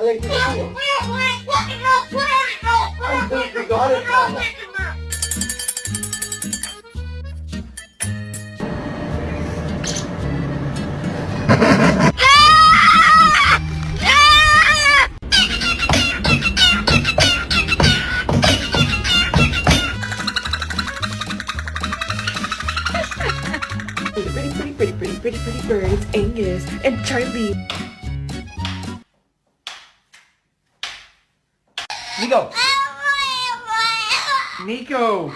like this. I think we got it now. Pretty birds, Angus and Charlie. Nico! Nico!